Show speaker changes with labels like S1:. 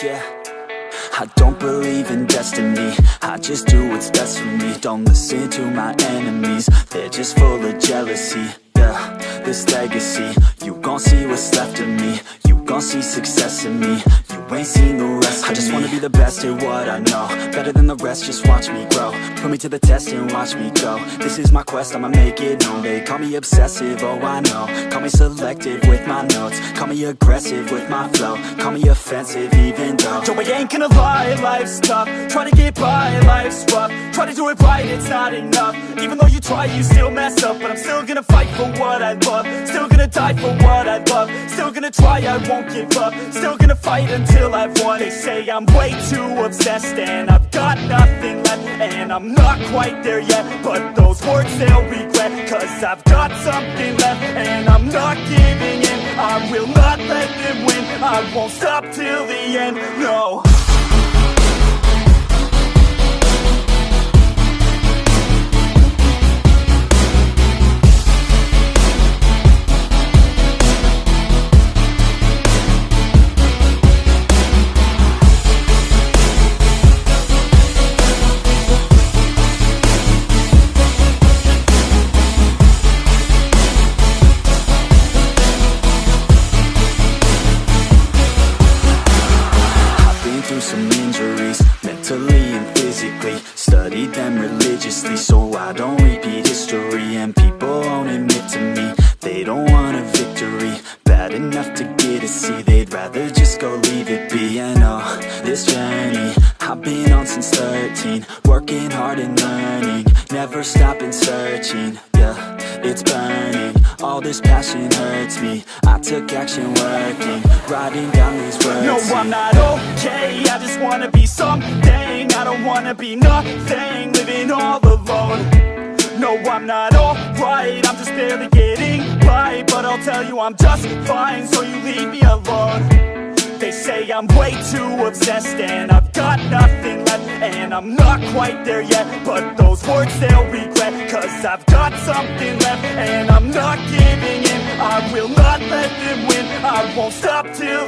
S1: yeah. I don't believe in destiny, I just do what's best for me. Don't listen to my enemies, they're just full of jealousy. Yeah, this legacy, you gon' see what's left of me. You gon' see success in me, you ain't seen the rest of me. I just wanna be the best at what I know, better than the rest, just watch me grow. Put me to the test and watch me go. This is my quest, I'ma make it known. They call me obsessive, oh I know. Call me selective with my notes, call me aggressive with my flow, call me offensive even though Joe, I ain't gonna lie, life's tough. Try to get by, life's rough. Try to do it right, it's not enough. Even though you try, you still mess up. But I'm still gonna fight for what I love, still gonna die for what I love, still gonna try, I won't give up, still gonna fight until I've won. They say I'm way too obsessed and I've got nothing left, and I'm not quite there yet, but those words they'll regret, cause I've got something left and I'm not giving in. I will not let them win, I won't stop till the end, no. Some injuries, mentally and physically. Studied them religiously so I don't repeat history. And people won't admit to me they don't want a victory bad enough to get a C. They'd rather just go leave it be. I know this journey I've been on since 13, working hard and learning, never stopping searching. Yeah, it's burning, all this passion hurts me. I took action working, writing down these words. No, I'm not okay, I just wanna be something. I don't wanna be nothing, living all alone. No, I'm not alright, I'm just barely getting by. But I'll tell you I'm just fine, so you leave me alone. They say I'm way too obsessed and I've got nothing left, and I'm not quite there yet, but those words they'll regret, cause I've got something left and I'm not giving in. I will not let them win, I won't stop till